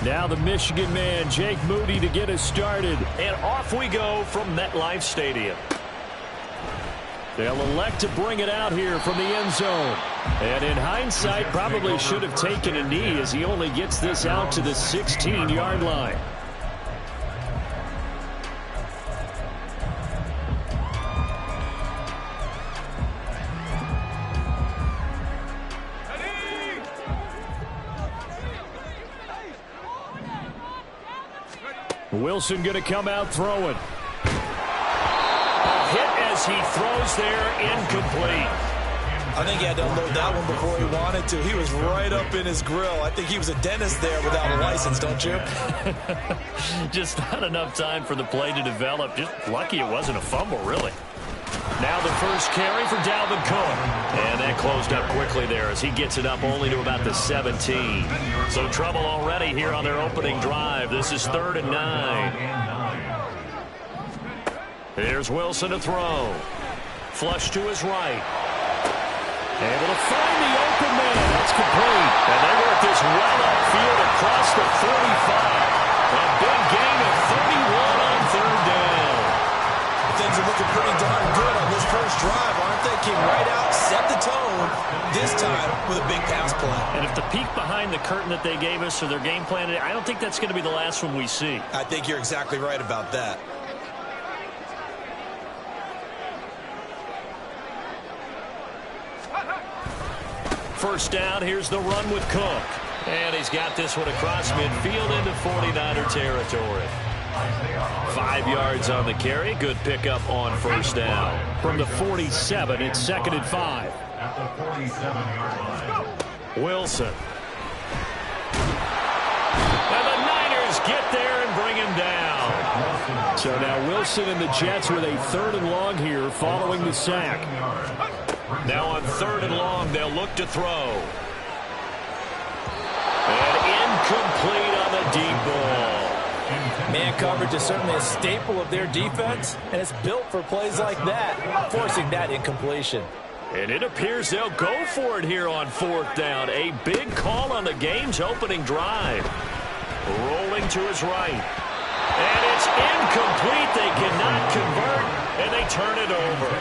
Now the Michigan man, Jake Moody, to get us started. And off we go from MetLife Stadium. They'll elect to bring it out here from the end zone. And in hindsight, probably should have taken a knee as he only gets this out to the 16-yard line. Wilson going to come out throwing. A hit as he throws there, incomplete. I think he had to unload that one before he wanted to. He was right up in his grill. I think he was a dentist there without a license, don't you? Just not enough time for the play to develop. Just lucky it wasn't a fumble, really. Now the first carry for Dalvin Cook. And that closed up quickly there as he gets it up only to about the 17. So trouble already here on their opening drive. This is 3rd and 9. Here's Wilson to throw. Flush to his right. Able to find the open man. That's complete. And they work this well upfield across the 45. A big gain of 31 on 3rd down. Things are looking pretty darn good on this first drive, aren't they? Came right out, set the tone, this time with a big pass play. And if the peek behind the curtain that they gave us for their game plan, I don't think that's going to be the last one we see. I think you're exactly right about that. First down, here's the run with Cook. And he's got this one across midfield into 49er territory. 5 yards on the carry. Good pickup on first down. From the 47, it's 2nd and 5. At the 47-yard line. Wilson. And the Niners get there and bring him down. So now Wilson and the Jets with a 3rd and long here following the sack. Now on 3rd and long, they'll look to throw. And incomplete on the deep ball. Man coverage is certainly a staple of their defense, and it's built for plays like that, forcing that incompletion. And it appears they'll go for it here on 4th down. A big call on the game's opening drive. Rolling to his right. And it's incomplete. They cannot convert, and they turn it over.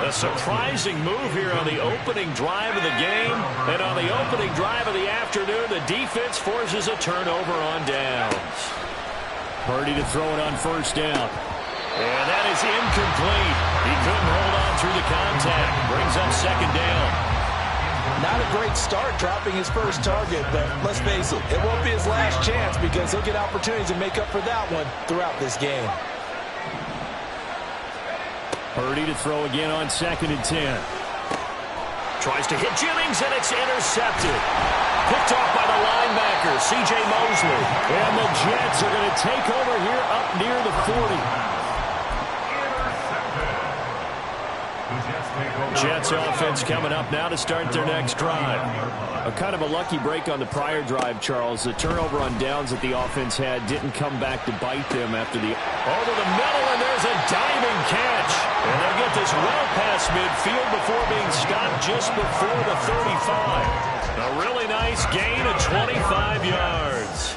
A surprising move here on the opening drive of the game. And on the opening drive of the afternoon, the defense forces a turnover on downs. Purdy to throw it on first down. And that is incomplete. He couldn't hold on through the contact. Brings up 2nd down. Not a great start dropping his first target, but let's face it, it won't be his last chance because he'll get opportunities to make up for that one throughout this game. Purdy to throw again on 2nd and 10. Tries to hit Jennings, and it's intercepted. Picked off by the linebacker, C.J. Mosley. And the Jets are going to take over here up near the 40. Jets offense coming up now to start their next drive. A kind of a lucky break on the prior drive, Charles. The turnover on downs that the offense had didn't come back to bite them after the... Over the middle, and there's a diving catch. And they'll get this well past midfield before being stopped just before the 35. A really nice gain of 25 yards.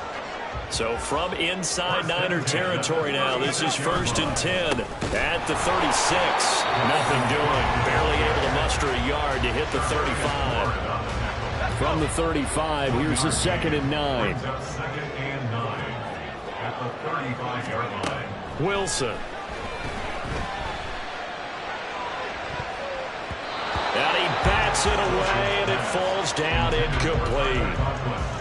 So from inside Niner territory now, this is 1st and 10 at the 36. Nothing doing. Barely able to muster a yard to hit the 35. From the 35, here's the 2nd and 9. 2nd and 9 at the 35-yard line. Wilson. And he bats it away, and it falls down incomplete.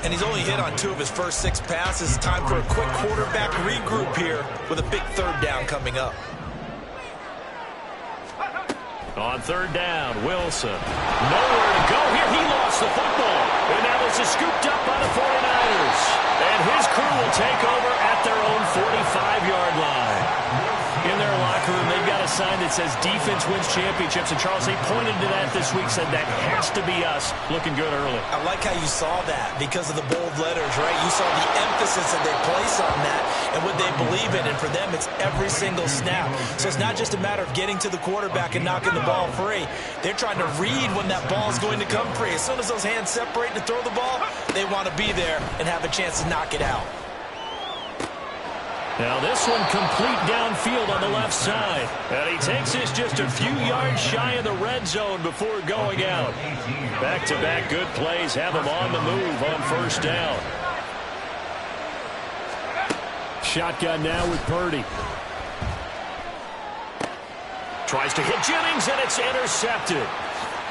And he's only hit on 2 of his first 6 passes. Time for a quick quarterback regroup here with a big 3rd down coming up. On 3rd down, Wilson. Nowhere to go here. He lost the football. And now this is scooped up by the 49ers. And his crew will take over at their own 45-yard line. In their locker room, they've got a a sign that says defense wins championships. And Charles, they pointed to that this week, said that has to be us. Looking good early. I like how you saw that because of the bold letters, right? You saw the emphasis that they place on that and what they believe in. And for them, it's every single snap. So it's not just a matter of getting to the quarterback and knocking the ball free. They're trying to read when that ball is going to come free. As soon as those hands separate to throw the ball, they want to be there and have a chance to knock it out. Now this one complete downfield on the left side. And he takes this just a few yards shy of the red zone before going out. Back-to-back good plays have him on the move on first down. Shotgun now with Purdy. Tries to hit Jennings, and it's intercepted.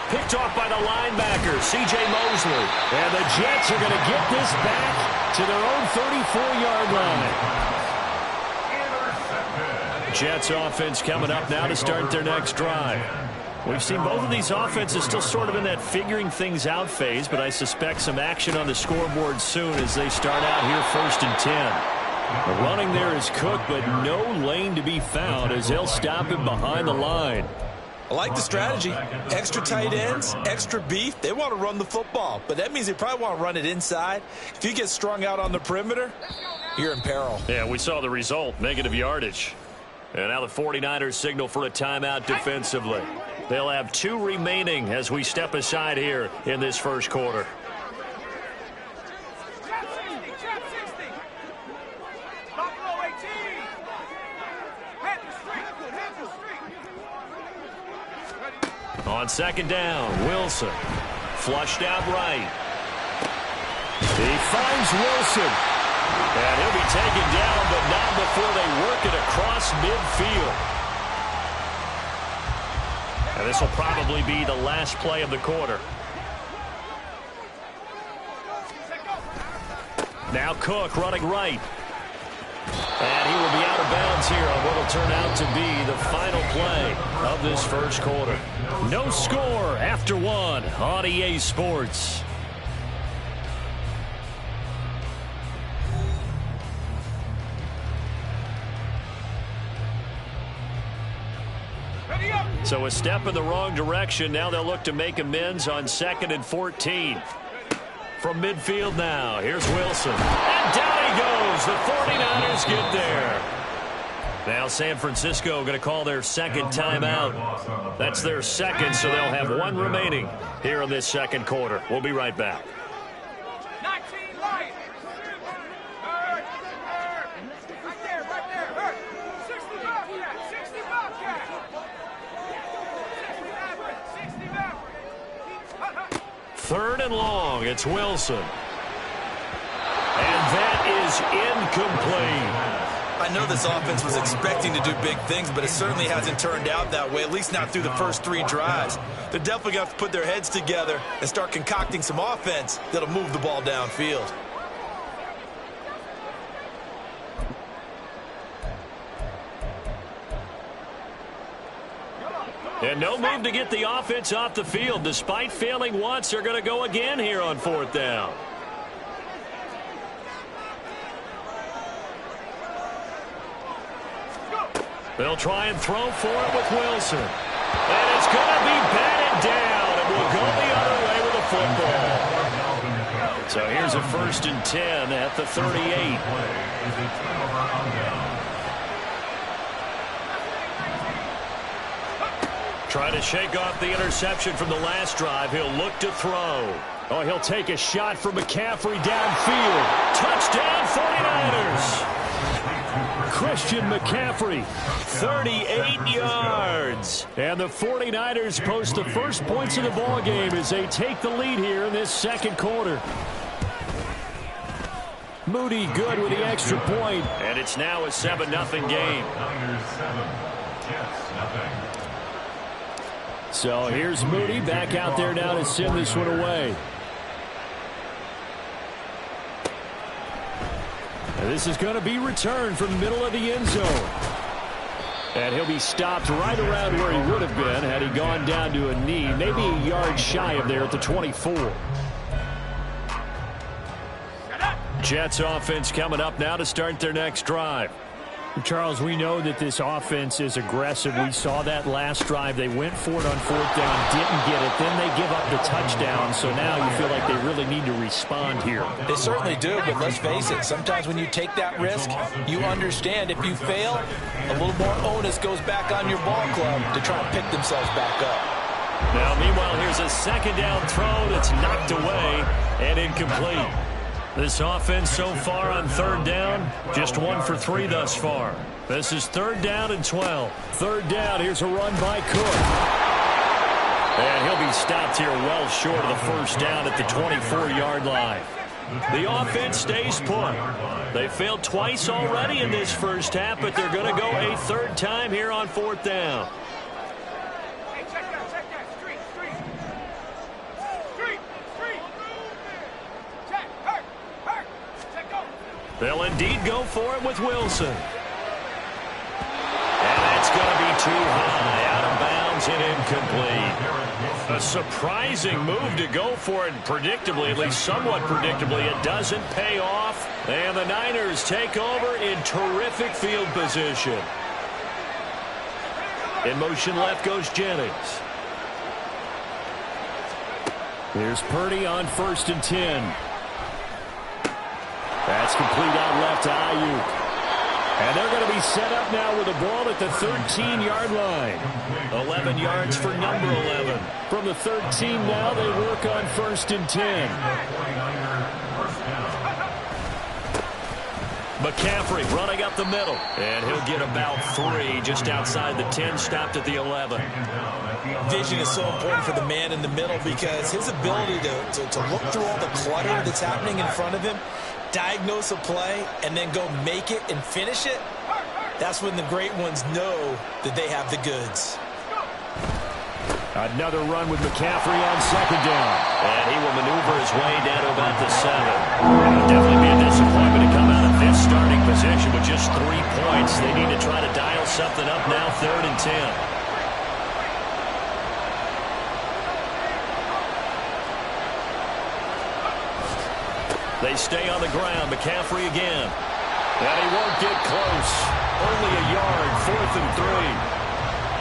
Picked off by the linebacker, C.J. Mosley. And the Jets are going to get this back to their own 34-yard line. Jets offense coming up now to start their next drive. We've seen both of these offenses still sort of in that figuring things out phase, but I suspect some action on the scoreboard soon as they start out here 1st and 10. The running there is Cook, but no lane to be found as they'll stop him behind the line. I like the strategy. Extra tight ends, extra beef. They want to run the football, but that means they probably want to run it inside. If you get strung out on the perimeter, you're in peril. Yeah, we saw the result, negative yardage. And now the 49ers signal for a timeout defensively. They'll have 2 remaining as we step aside here in this first quarter. On second down, Wilson. Flushed out right. He finds Wilson. And he'll be taken down, but not before they work it across midfield. And this will probably be the last play of the quarter. Now Cook running right. And he will be out of bounds here on what will turn out to be the final play of this first quarter. No score after 1 on EA Sports. So a step in the wrong direction. Now they'll look to make amends on 2nd and 14. From midfield now, here's Wilson. And down he goes. The 49ers get there. Now San Francisco going to call their second timeout. That's their second, so they'll have 1 remaining here in this second quarter. We'll be right back. Third and long, it's Wilson. And that is incomplete. I know this offense was expecting to do big things, but it certainly hasn't turned out that way, at least not through the first 3 drives. They're definitely going to have to put their heads together and start concocting some offense that'll move the ball downfield. And no move to get the offense off the field. Despite failing once, they're going to go again here on 4th down. They'll try and throw for it with Wilson. And it's going to be batted down, and we'll go the other way with the football. So here's a 1st and 10 at the 38. Trying to shake off the interception from the last drive. He'll look to throw. Oh, he'll take a shot from McCaffrey downfield. Touchdown 49ers. Christian McCaffrey, 38 yards. And the 49ers post the first points of the ball game as they take the lead here in this second quarter. Moody good with the extra point. And it's now a 7-0 game. So here's Moody back out there now to send this one away. And this is going to be returned from the middle of the end zone. And he'll be stopped right around where he would have been had he gone down to a knee, maybe a yard shy of there at the 24. Jets offense coming up now to start their next drive. Charles, we know that this offense is aggressive. We saw that last drive. They went for it on fourth down, didn't get it. Then they give up the touchdown. So now you feel like they really need to respond here. They certainly do, but let's face it. Sometimes when you take that risk, you understand if you fail, a little more onus goes back on your ball club to try to pick themselves back up. Now, meanwhile, here's a second down throw that's knocked away and incomplete. This offense so far on third down, just 1 for 3 thus far. This is 3rd down and 12. 3rd down, here's a run by Cook. And he'll be stopped here well short of the first down at the 24-yard line. The offense stays put. They failed twice already in this first half, but they're going to go a 3rd time here on 4th down. They'll indeed go for it with Wilson. And that's going to be too high, out of bounds and incomplete. A surprising move to go for it, predictably, at least somewhat predictably. It doesn't pay off, and the Niners take over in terrific field position. In motion left goes Jennings. Here's Purdy on 1st and 10. That's complete out left to Ayuk. And they're going to be set up now with the ball at the 13-yard line. 11 yards for number 11. From the 13 now, they work on 1st and 10. McCaffrey running up the middle. And he'll get about 3 just outside the 10, stopped at the 11. Vision is so important for the man in the middle because his ability to look through all the clutter that's happening in front of him, diagnose a play, and then go make it and finish it, that's when the great ones know that they have the goods. Another run with McCaffrey on 2nd down. And he will maneuver his way down to about the 7. It'll definitely be a disappointment to come out of this starting position with just 3 points. They need to try to dial something up now, 3rd and 10. They stay on the ground. McCaffrey again. And he won't get close. Only a yard, 4th and 3.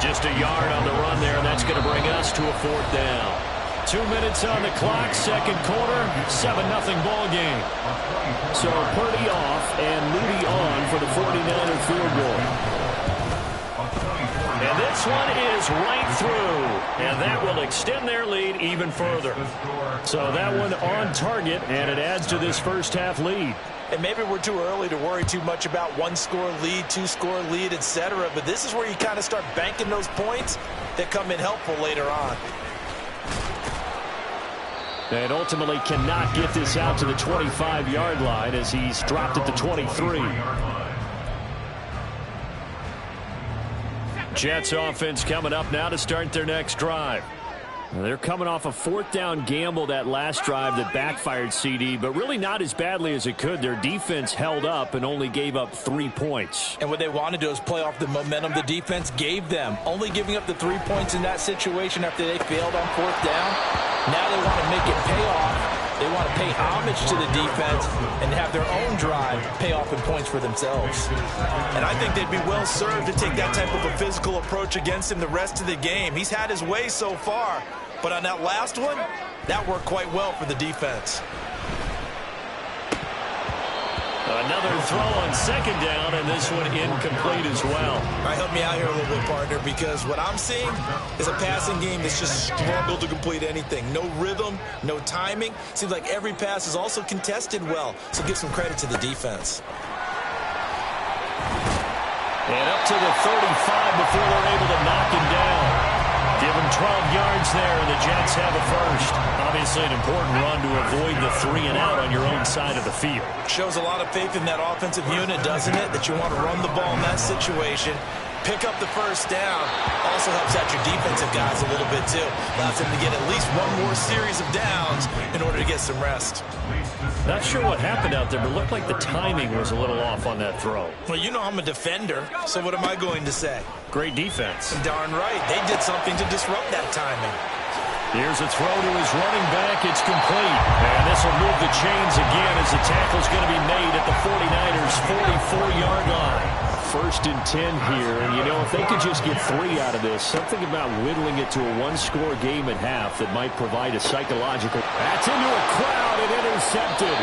Just a yard on the run there, and that's going to bring us to a 4th down. 2 minutes on the clock, 2nd quarter, 7-0 ball game. So Purdy off and Moody on for the 49er field goal. And this one is right through, and that will extend their lead even further. So that one on target, and it adds to this first half lead. And maybe we're too early to worry too much about 1-score lead, 2-score lead, etc. But this is where you kind of start banking those points that come in helpful later on. And ultimately cannot get this out to the 25-yard line as he's dropped at the 23. Jets offense coming up now to start their next drive. They're coming off a 4th down gamble that last drive that backfired, CD, but really not as badly as it could. Their defense held up and only gave up 3 points. And what they want to do is play off the momentum the defense gave them. Only giving up the 3 points in that situation after they failed on 4th down. Now they want to make it pay off. They want to pay homage to the defense and have their own drive pay off in points for themselves. And I think they'd be well served to take that type of a physical approach against him the rest of the game. He's had his way so far, but on that last one, that worked quite well for the defense. Another throw on 2nd down, and this one incomplete as well. All right, help me out here a little bit, partner, because what I'm seeing is a passing game that's just struggled to complete anything. No rhythm, no timing. Seems like every pass is also contested well, so give some credit to the defense. And up to the 35 before they're able to knock him down. Give him 12 yards there, and the Jets have a first. Obviously an important run to avoid the 3-and-out on your own side of the field. Shows a lot of faith in that offensive unit, doesn't it? That you want to run the ball in that situation. Pick up the first down. Also helps out your defensive guys a little bit, too. Allows them to get at least one more series of downs in order to get some rest. Not sure what happened out there, but it looked like the timing was a little off on that throw. Well, you know I'm a defender, so what am I going to say? Great defense. Darn right. They did something to disrupt that timing. Here's a throw to his running back. It's complete. And this will move the chains again as the tackle's going to be made at the 49ers' 44-yard line. 1st and 10 here. And, you know, if they could just get 3 out of this, something about whittling it to a one-score game at half that might provide a psychological. That's into a crowd and intercepted.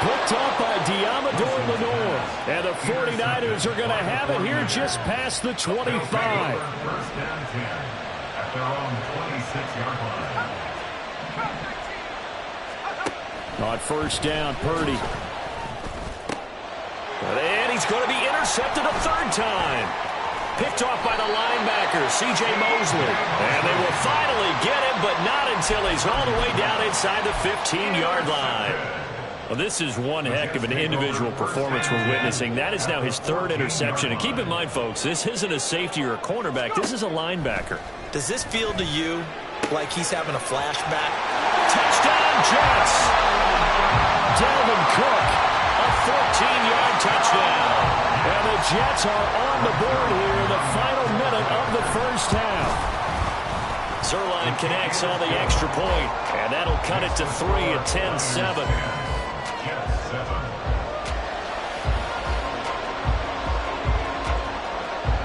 Picked off by Diamador Lenore. And the 49ers are going to have it here just past the 25. 1st and 10 at their own 26-yard line. On 1st down, Purdy. And he's going to be intercepted a 3rd time. Picked off by the linebacker, C.J. Mosley. And they will finally get him, but not until he's all the way down inside the 15-yard line. Well, this is one heck of an individual performance we're witnessing. That is now his 3rd interception. And keep in mind, folks, this isn't a safety or a cornerback. This is a linebacker. Does this feel to you like he's having a flashback? Touchdown, Jets! Dalvin Cook, a 14-yard touchdown. And the Jets are on the board here in the final minute of the 1st half. Zerline connects on the extra point, and that'll cut it to 3 at 10-7.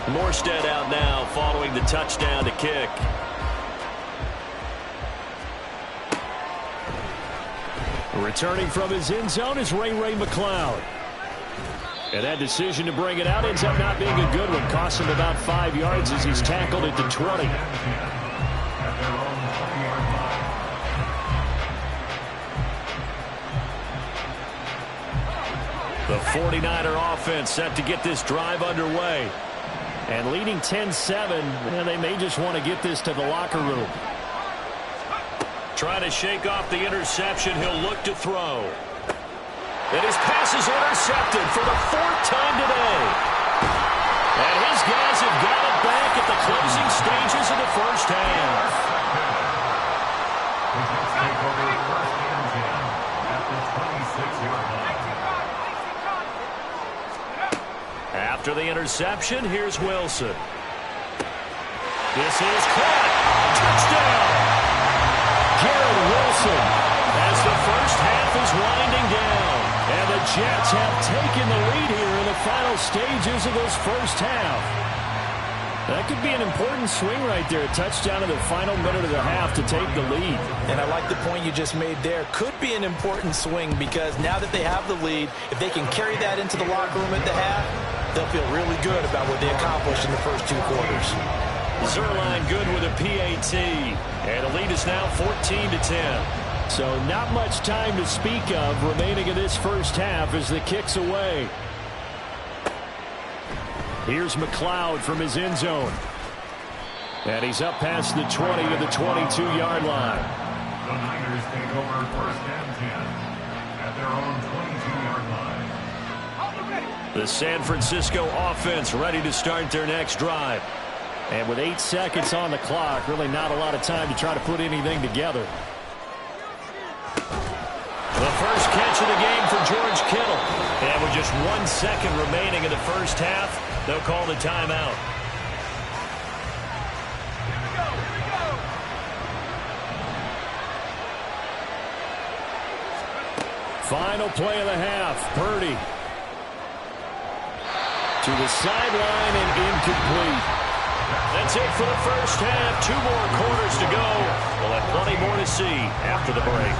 Morstead out now following the touchdown to kick. Returning from his end zone is Ray McCloud. And that decision to bring it out ends up not being a good one. Costs him about 5 yards as he's tackled at the 20. The 49er offense set to get this drive underway. And leading 10-7, and they may just want to get this to the locker room. Trying to shake off the interception. He'll look to throw. And his pass is intercepted for the 4th time today. And his guys have got it back at the closing stages of the 1st half. Take over 1st and 10 at the 26-yard line. After the interception, here's Wilson. This is caught. Touchdown! Garrett Wilson as the 1st half is winding down. And the Jets have taken the lead here in the final stages of this 1st half. That could be an important swing right there. A touchdown in the final minute of the half to take the lead. And I like the point you just made there. Could be an important swing because now that they have the lead, if they can carry that into the locker room at the half, they'll feel really good about what they accomplished in the first 2 quarters. Zerline good with a PAT. And the lead is now 14-10. So not much time to speak of remaining in this 1st half as the kick's away. Here's McCloud from his end zone. And he's up past the 20 to the 22-yard line. The Niners take over 1st and 10 at their own 22-yard line. The San Francisco offense ready to start their next drive. And with 8 seconds on the clock, really not a lot of time to try to put anything together. The first catch of the game for George Kittle. And with just 1 second remaining in the 1st half, they'll call the timeout. Final play of the half. Purdy to the sideline and incomplete. That's it for the 1st half. 2 more quarters to go. We'll have plenty more to see after the break.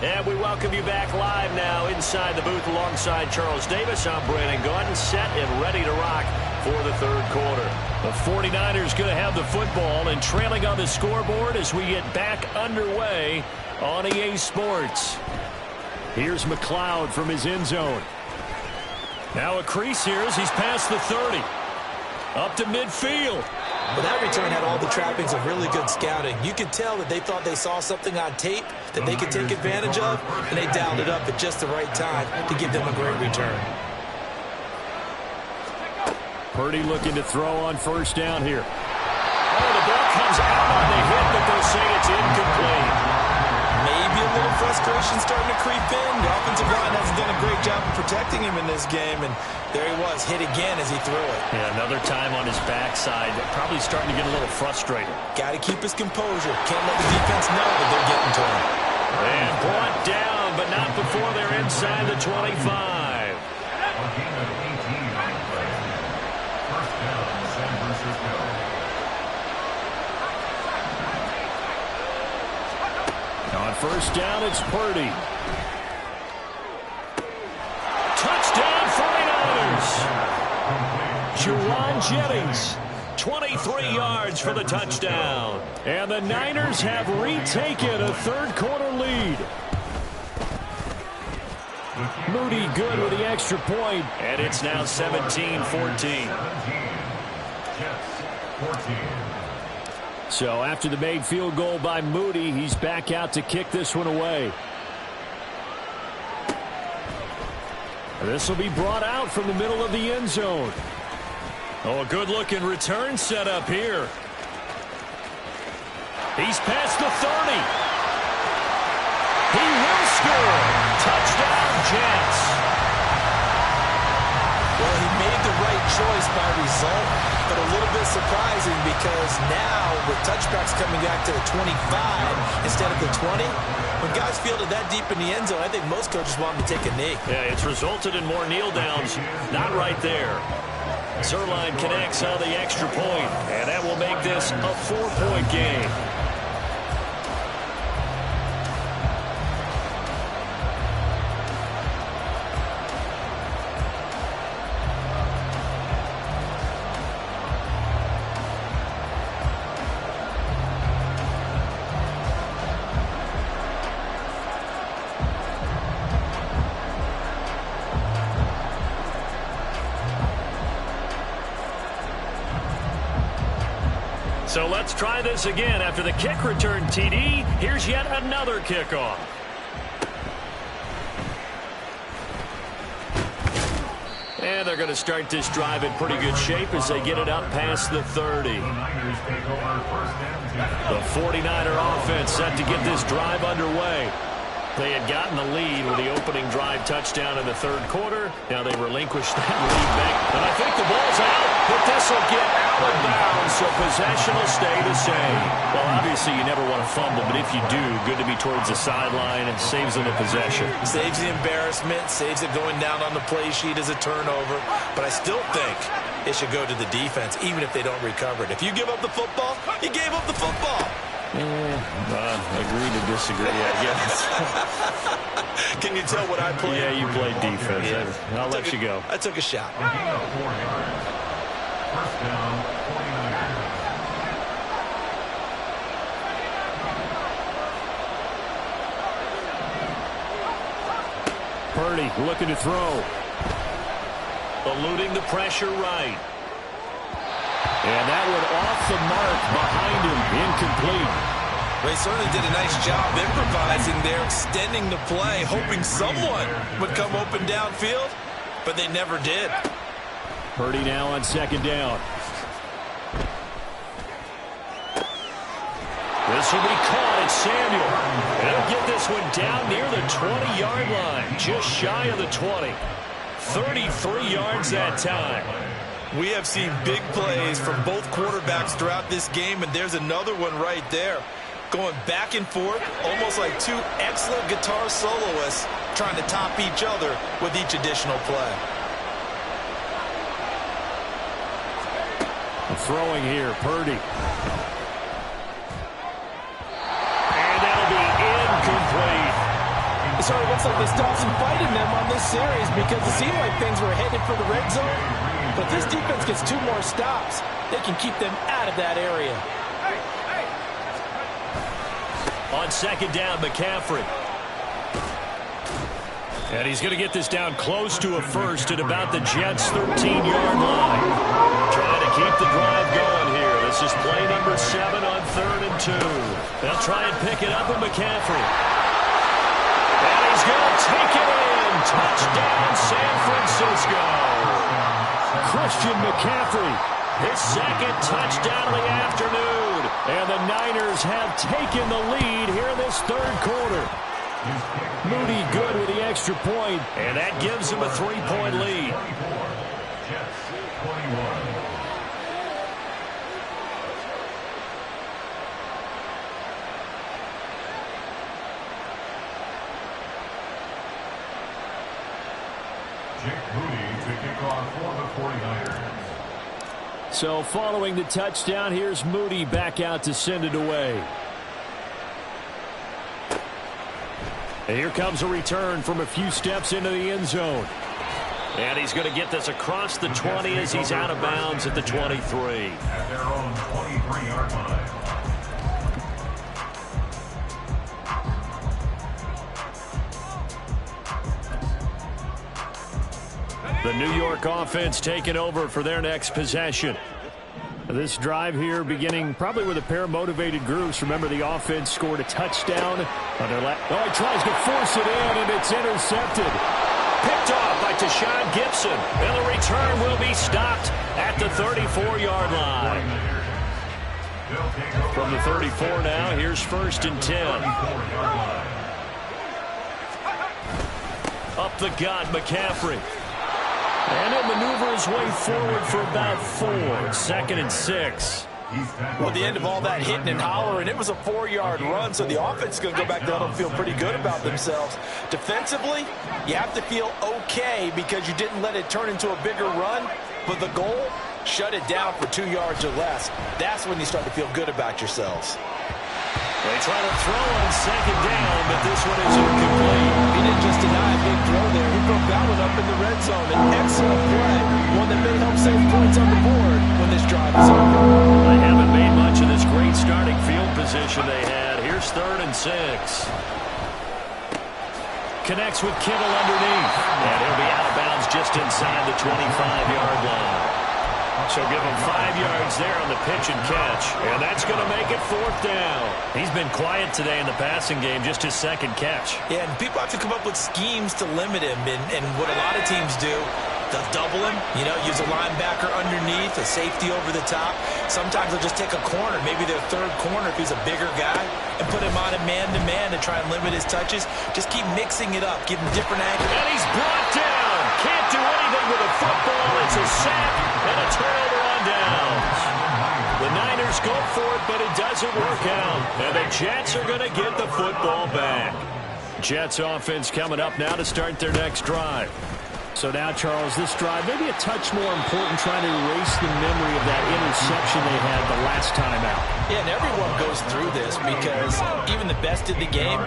And we welcome you back live now inside the booth alongside Charles Davis. I'm Brandon Gaudin, set and ready to rock for the 3rd quarter. The 49ers going to have the football and trailing on the scoreboard as we get back underway on EA Sports. Here's McCloud from his end zone. Now a crease here as he's past the 30. Up to midfield. Well, that return had all the trappings of really good scouting. You could tell that they thought they saw something on tape that they could take advantage of, and they dialed it up at just the right time to give them a great return. Purdy looking to throw on 1st down here. Oh, the ball comes out on the hit, but they'll say it's incomplete. Maybe a little frustration starting to creep in. The offensive line hasn't done a great job of protecting him in this game, and there he was, hit again as he threw it. Yeah, another time on his backside, probably starting to get a little frustrated. Got to keep his composure. Can't let the defense know that they're getting to him. And brought down, but not before they're inside the 25. A gain of 18 on play. First down, San Francisco. On first down, it's Purdy. Touchdown, 49ers. Juwan Jennings, 23 yards for the touchdown. And the Niners have retaken a third-quarter lead. Moody good with the extra point. And it's now 17-14. 17. Jets, 14. So after the made field goal by Moody, he's back out to kick this one away. This will be brought out from the middle of the end zone. Oh, a good-looking return set up here. He's past the 30. He will score. Touchdown, Jets. Well, he made the right choice by result, but a little bit surprising because now with touchbacks coming back to the 25 instead of the 20, when guys fielded that deep in the end zone, I think most coaches want them to take a knee. Yeah, it's resulted in more kneel downs. Not right there. Zerline connects on the extra point, and that will make this a 4-point game. So let's try this again. After the kick return TD, here's yet another kickoff. And they're going to start this drive in pretty good shape as they get it up past the 30. The 49er offense set to get this drive underway. They had gotten the lead with the opening drive touchdown in the third quarter. Now they relinquished that lead back. And I think the ball's out, but this will get out of bounds, so possession will stay the same. Well, obviously you never want to fumble, but if you do, good to be towards the sideline and saves them a possession. Saves the embarrassment, saves it going down on the play sheet as a turnover. But I still think it should go to the defense, even if they don't recover it. If you give up the football, you gave up the football. Agree to disagree, I guess. Can you tell what I played? Yeah, you played defense. Yeah. I'll let you go. I took a shot. A gain of 4 yards. First down, 49ers. Purdy looking to throw. Eluding the pressure right. And that one off the mark behind him. Incomplete. They certainly did a nice job improvising there, extending the play, hoping someone would come open downfield, but they never did. Purdy now on second down. This will be caught at Samuel. They'll get this one down near the 20-yard line, just shy of the 20. 33 yards that time. We have seen big plays from both quarterbacks throughout this game, and there's another one right there. Going back and forth, almost like two excellent guitar soloists trying to top each other with each additional play. Throwing here, Purdy. And that'll be incomplete. It sort of looks like they stopped some fight in them on this series because it seemed like things were headed for the red zone. But this defense gets 2 more stops. They can keep them out of that area. On second down, McCaffrey. And he's going to get this down close to a first at about the Jets' 13-yard line. Trying to keep the drive going here. This is play number 7 on 3rd and 2. They'll try and pick it up with McCaffrey. And he's going to take it in. Touchdown, San Francisco. Christian McCaffrey, his second touchdown of the afternoon. And the Niners have taken the lead here in this third quarter. Moody good with the extra point. And that gives him a 3-point lead. 24. Jets 21. So following the touchdown, here's Moody back out to send it away. And here comes a return from a few steps into the end zone. And he's going to get this across the 20 as he's out of bounds at the 23. At their own 23-yard line. The New York offense taking over for their next possession. This drive here beginning probably with a pair of motivated groups. Remember, the offense scored a touchdown. He tries to force it in, and it's intercepted. Picked off by Gibson. And the return will be stopped at the 34-yard line. From the 34 now, here's 1st and 10. Up the gut, McCaffrey. And he'll maneuver his way forward for about 4. 2nd and 6. Well, at the end of all that hitting and hollering, it was a 4-yard run, so the offense is going to go back down and feel pretty good about themselves. Defensively, you have to feel okay because you didn't let it turn into a bigger run, but the goal, shut it down for 2 yards or less. That's when you start to feel good about yourselves. They try to throw on 2nd down, but this one is incomplete. He didn't just deny a big throw there. He broke that one up in the red zone. An excellent play, one that may help save points on the board when this drive is over. They haven't made much of this great starting field position they had. Here's 3rd and 6. Connects with Kittle underneath. And he'll be out of bounds just inside the 25-yard line. So give him 5 yards there on the pitch and catch. And that's going to make it 4th down. He's been quiet today in the passing game, just his 2nd catch. Yeah, and people have to come up with schemes to limit him. And what a lot of teams do, they'll double him, use a linebacker underneath, a safety over the top. Sometimes they'll just take a corner, maybe their 3rd corner if he's a bigger guy, and put him on a man-to-man to try and limit his touches. Just keep mixing it up, give him different angles. And he's brought down. Can't do anything with a football. It's a sack and a turnover on downs. The Niners go for it, but it doesn't work out. And the Jets are going to get the football back. Jets offense coming up now to start their next drive. So now, Charles, this drive maybe a touch more important, trying to erase the memory of that interception they had the last time out. Yeah, and everyone goes through this because even the best in the game,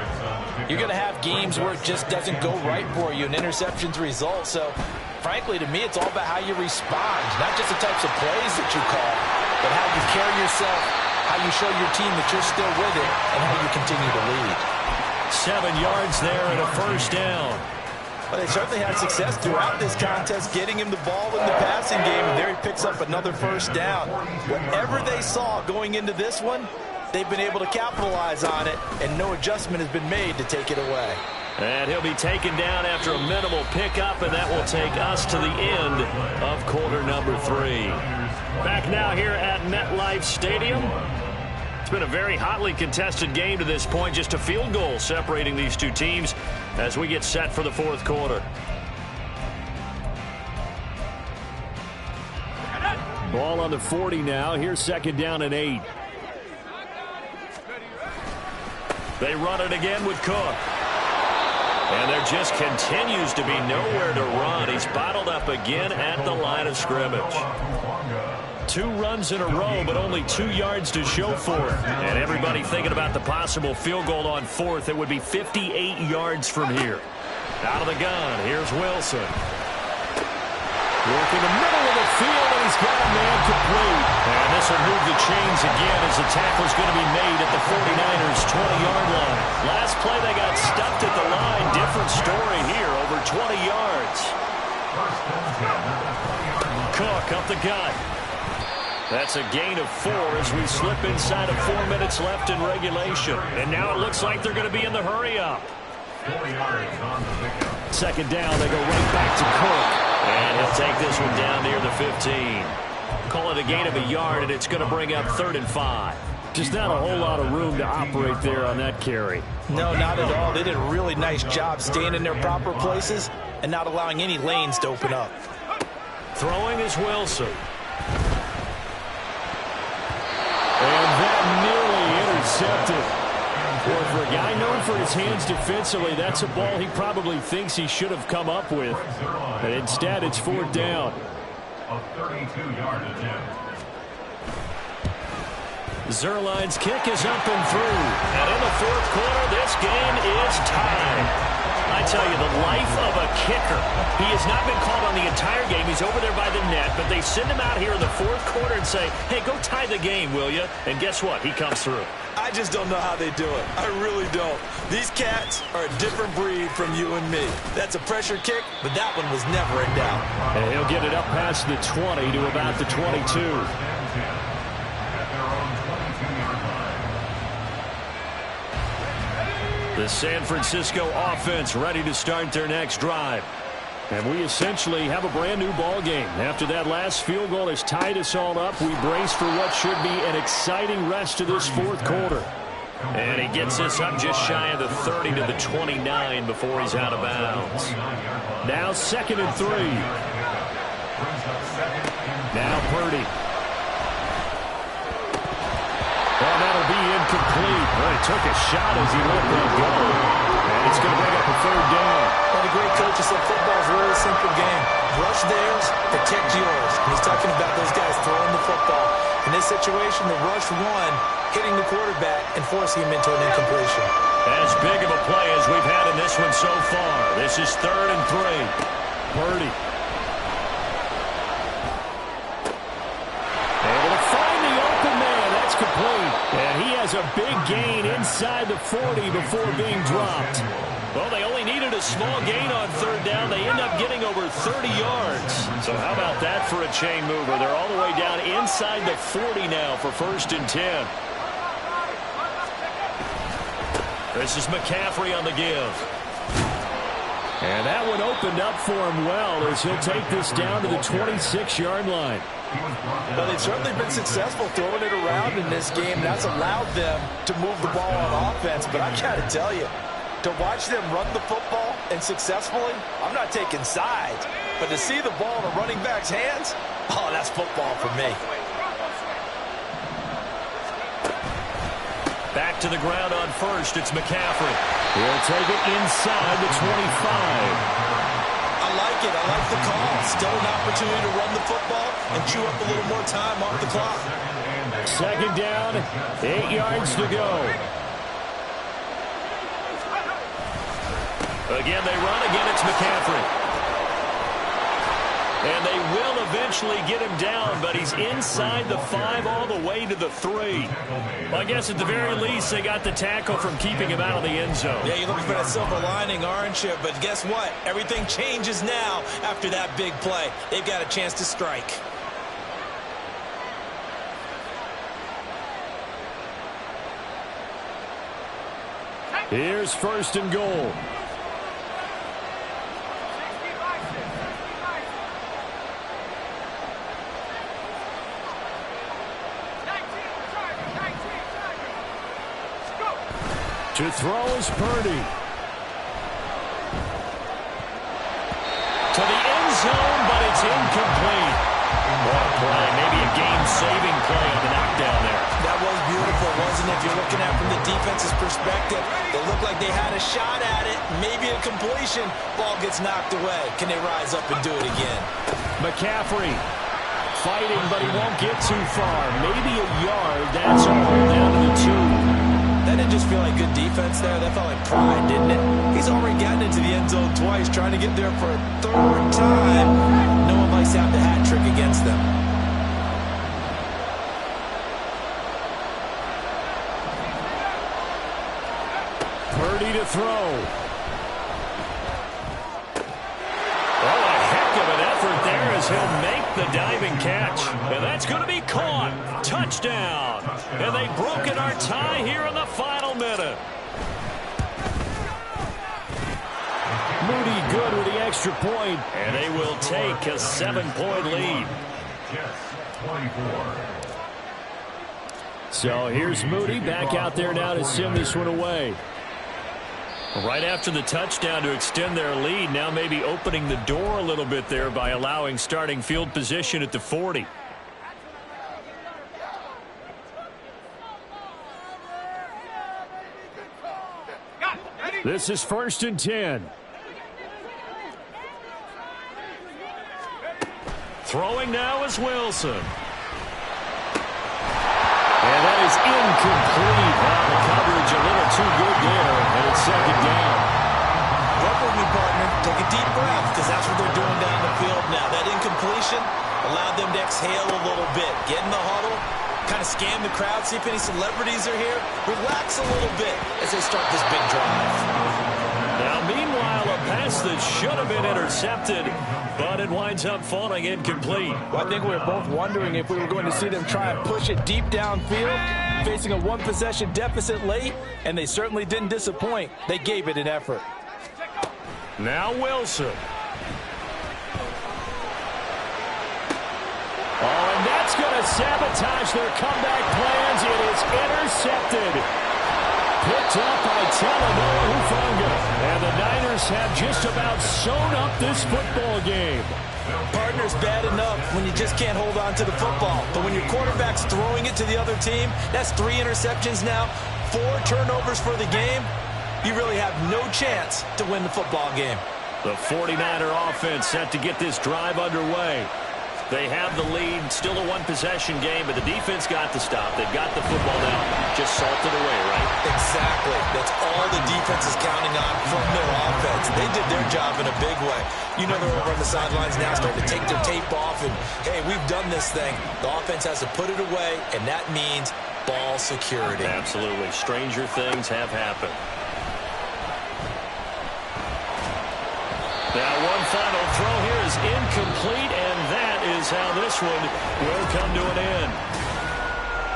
you're going to have games where it just doesn't go right for you, and interceptions result. So, frankly, to me, it's all about how you respond, not just the types of plays that you call, but how you carry yourself, how you show your team that you're still with it, and how you continue to lead. 7 yards there and a 1st down. Well, they certainly had success throughout this contest, getting him the ball in the passing game, and there he picks up another 1st down. Whatever they saw going into this one, they've been able to capitalize on it, and no adjustment has been made to take it away. And he'll be taken down after a minimal pickup, and that will take us to the end of quarter number 3. Back now here at MetLife Stadium. It's been a very hotly contested game to this point. Just a field goal separating these two teams as we get set for the 4th quarter. Ball on the 40 now. Here's 2nd down and 8. They run it again with Cook. And there just continues to be nowhere to run. He's bottled up again at the line of scrimmage. 2 runs in a row, but only 2 yards to show for it. And everybody thinking about the possible field goal on 4th. It would be 58 yards from here. Out of the gun, here's Wilson. Working the middle of the field, and he's got a man complete. And this will move the chains again as the tackle's going to be made at the 49ers' 20-yard line. Last play, they got stuffed at the line. Different story here, over 20 yards. Cook up the gut. That's a gain of 4 as we slip inside of 4 minutes left in regulation. And now it looks like they're going to be in the hurry-up. 2nd down, they go right back to Cook. And he'll take this one down near the 15. Call it a gain of a yard, and it's going to bring up 3rd and 5. Just not a whole lot of room to operate there on that carry. No, not at all. They did a really nice job staying in their proper places and not allowing any lanes to open up. Throwing is Wilson. And that nearly intercepted. Well, for a guy known for his hands defensively, that's a ball he probably thinks he should have come up with. But instead, it's 4th down. A 32-yard attempt. Zerline's kick is up and through. And in the 4th quarter, this game is tied. I tell you, the life of a kicker. He has not been called on the entire game. He's over there by the net, but they send him out here in the 4th quarter and say, hey, go tie the game, will you? And guess what? He comes through. I just don't know how they do it. I really don't. These cats are a different breed from you and me. That's a pressure kick, but that one was never in doubt. And he'll get it up past the 20 to about the 22. The San Francisco offense ready to start their next drive. And we essentially have a brand new ball game. After that last field goal has tied us all up, we brace for what should be an exciting rest of this 4th quarter. And he gets us up just shy of the 30 to the 29 before he's out of bounds. Now 2nd and 3. Now Purdy. Well, that'll be incomplete. Well, he took a shot as he let that go. And it's going to bring up a 3rd down. Well, the great coach said football is really a simple game. Rush theirs, protect yours. And he's talking about those guys throwing the football. In this situation, the rush one, hitting the quarterback and forcing him into an incompletion. As big of a play as we've had in this one so far. This is 3rd and 3. Purdy. Able to find the open man. That's complete. And he has a big gain inside the 40 before being dropped. Well, they only needed a small gain on 3rd down. They end up getting over 30 yards. So how about that for a chain mover? They're all the way down inside the 40 now for 1st and 10. This is McCaffrey on the give. And that one opened up for him well as he'll take this down to the 26-yard line. Well, they've certainly been successful throwing it around in this game. That's allowed them to move the ball on offense. But I got to tell you, to watch them run the football and successfully, I'm not taking sides. But to see the ball in a running back's hands, oh, that's football for me. Back to the ground on 1st. It's McCaffrey. He'll take it inside the 25. I like it. I like the call. Still an opportunity to run the football and chew up a little more time off the clock. 2nd down, 8 yards to go. Again, they run. Again, it's McCaffrey. And they will eventually get him down, but he's inside the 5 all the way to the 3. Well, I guess at the very least, they got the tackle from keeping him out of the end zone. Yeah, you're looking for that silver lining, aren't you? But guess what? Everything changes now after that big play. They've got a chance to strike. Here's 1st and goal. To throw is Purdy. To the end zone, but it's incomplete. What a play. Maybe a game-saving play on the knockdown there. That was beautiful, wasn't it? If you're looking at it from the defense's perspective, they looked like they had a shot at it. Maybe a completion. Ball gets knocked away. Can they rise up and do it again? McCaffrey fighting, but he won't get too far. Maybe a yard. That's all down to the 2. That didn't just feel like good defense there. That felt like pride, didn't it? He's already gotten into the end zone twice, trying to get there for a 3rd time. No one likes to have the hat trick against them. Purdy to throw. Oh, a heck of an effort there as he'll make the diving catch. And that's going to be caught. Touchdown. And they've broken our tie here in the final minute. Moody good with the extra point. And they will take a 7-point lead. Jets 24. So here's Moody back out there now to send this one away. Right after the touchdown to extend their lead, now maybe opening the door a little bit there by allowing starting field position at the 40. This is 1st and 10. Throwing now is Wilson. And that is incomplete. Well, the coverage a little too good there, and it's 2nd down. Work with me, partner. Take a deep breath, because that's what they're doing down the field now. That incompletion allowed them to exhale a little bit. Get in the huddle, kind of scan the crowd, see if any celebrities are here. Relax a little bit as they start this big drive. Now, meanwhile, a pass that should have been intercepted, but it winds up falling incomplete. Well, I think we were both wondering if we were going to see them try and push it deep downfield, facing a one-possession deficit late, and they certainly didn't disappoint. They gave it an effort. Now Wilson. Oh, and that's going to sabotage their comeback plans. It is intercepted. Picked up by Talanoa Hufanga. And the Niners have just about sewn up this football game. Partner's bad enough when you just can't hold on to the football. But when your quarterback's throwing it to the other team, that's 3 interceptions now, 4 turnovers for the game. You really have no chance to win the football game. The 49er offense set to get this drive underway. They have the lead, still a one-possession game, but the defense got the stop. They've got the football now, just salted away, right? Exactly. That's all the defense is counting on from their offense. They did their job in a big way. You know they're over on the sidelines now, starting to take their tape off, and, hey, we've done this thing. The offense has to put it away, and that means ball security. Absolutely. Stranger things have happened. Now one final throw here is incomplete, and that is how this one will come to an end.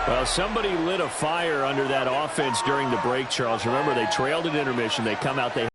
Well, somebody lit a fire under that offense during the break, Charles. Remember, they trailed at intermission. They come out, they